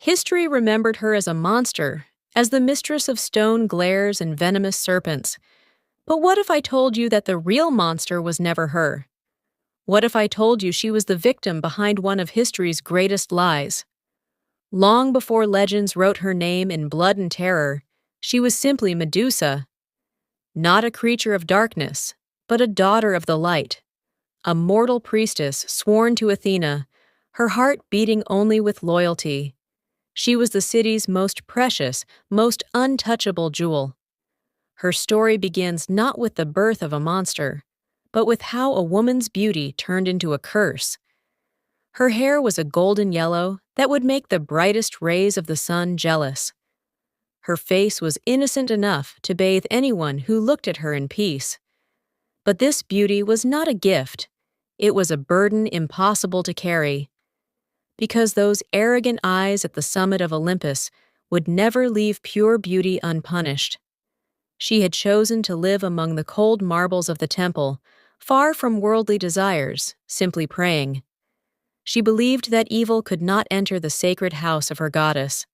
History remembered her as a monster, as the mistress of stone glares and venomous serpents. But what if I told you that the real monster was never her? What if I told you she was the victim behind one of history's greatest lies? Long before legends wrote her name in blood and terror, she was simply Medusa, not a creature of darkness, but a daughter of the light, a mortal priestess sworn to Athena, her heart beating only with loyalty. She was the city's most precious, most untouchable jewel. Her story begins not with the birth of a monster, but with how a woman's beauty turned into a curse. Her hair was a golden yellow that would make the brightest rays of the sun jealous. Her face was innocent enough to bathe anyone who looked at her in peace. But this beauty was not a gift. It was a burden impossible to carry. Because those arrogant eyes at the summit of Olympus would never leave pure beauty unpunished. She had chosen to live among the cold marbles of the temple, far from worldly desires, simply praying. She believed that evil could not enter the sacred house of her goddess.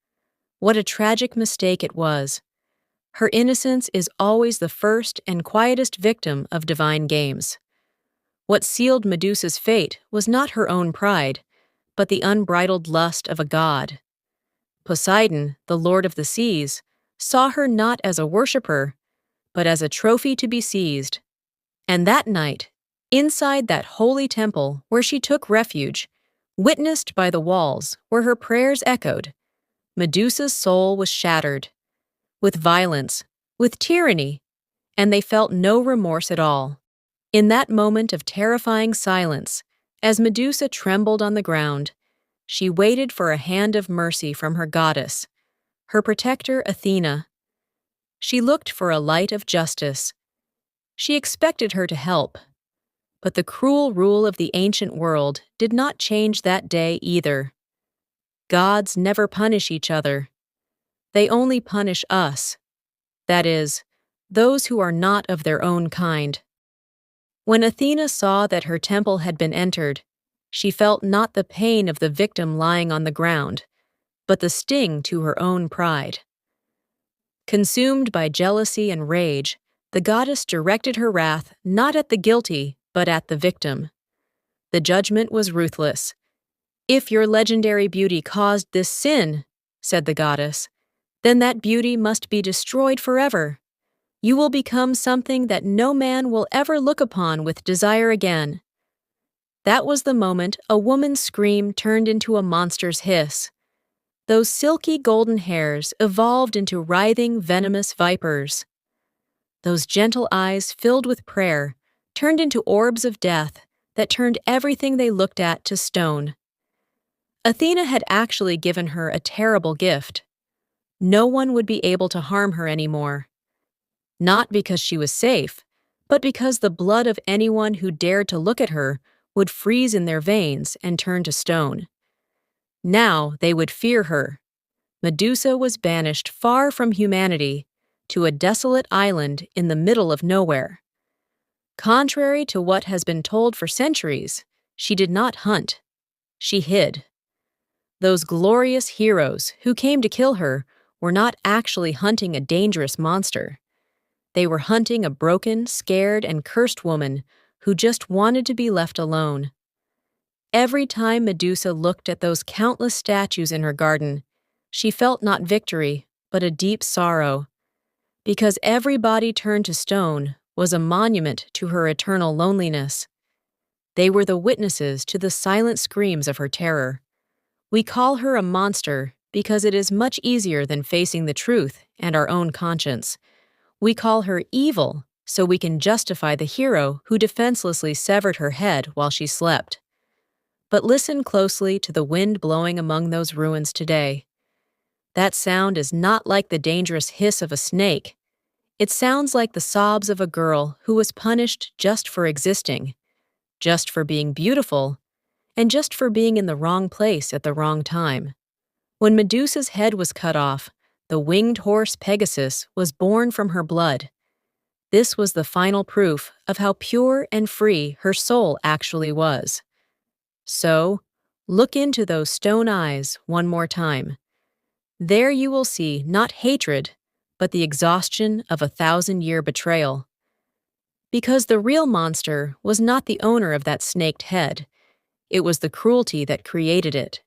What a tragic mistake it was. Her innocence is always the first and quietest victim of divine games. What sealed Medusa's fate was not her own pride, but the unbridled lust of a god. Poseidon, the lord of the seas, saw her not as a worshipper, but as a trophy to be seized. And that night, inside that holy temple where she took refuge, witnessed by the walls where her prayers echoed, Medusa's soul was shattered. With violence, with tyranny, and they felt no remorse at all. In that moment of terrifying silence, as Medusa trembled on the ground, she waited for a hand of mercy from her goddess, her protector Athena. She looked for a light of justice. She expected her to help. But the cruel rule of the ancient world did not change that day either. Gods never punish each other. They only punish us. That is, those who are not of their own kind. When Athena saw that her temple had been entered, she felt not the pain of the victim lying on the ground, but the sting to her own pride. Consumed by jealousy and rage, the goddess directed her wrath not at the guilty, but at the victim. The judgment was ruthless. "If your legendary beauty caused this sin," said the goddess, "then that beauty must be destroyed forever. You will become something that no man will ever look upon with desire again." That was the moment a woman's scream turned into a monster's hiss. Those silky golden hairs evolved into writhing, venomous vipers. Those gentle eyes filled with prayer turned into orbs of death that turned everything they looked at to stone. Athena had actually given her a terrible gift. No one would be able to harm her anymore. Not because she was safe, but because the blood of anyone who dared to look at her would freeze in their veins and turn to stone. Now they would fear her. Medusa was banished far from humanity to a desolate island in the middle of nowhere. Contrary to what has been told for centuries, she did not hunt. She hid. Those glorious heroes who came to kill her were not actually hunting a dangerous monster. They were hunting a broken, scared, and cursed woman who just wanted to be left alone. Every time Medusa looked at those countless statues in her garden, she felt not victory, but a deep sorrow. Because every body turned to stone was a monument to her eternal loneliness. They were the witnesses to the silent screams of her terror. We call her a monster because it is much easier than facing the truth and our own conscience. We call her evil so we can justify the hero who defenselessly severed her head while she slept. But listen closely to the wind blowing among those ruins today. That sound is not like the dangerous hiss of a snake. It sounds like the sobs of a girl who was punished just for existing, just for being beautiful, and just for being in the wrong place at the wrong time. When Medusa's head was cut off, the winged horse Pegasus was born from her blood. This was the final proof of how pure and free her soul actually was. So, look into those stone eyes one more time. There you will see not hatred, but the exhaustion of 1,000-year betrayal. Because the real monster was not the owner of that snaked head. It was the cruelty that created it.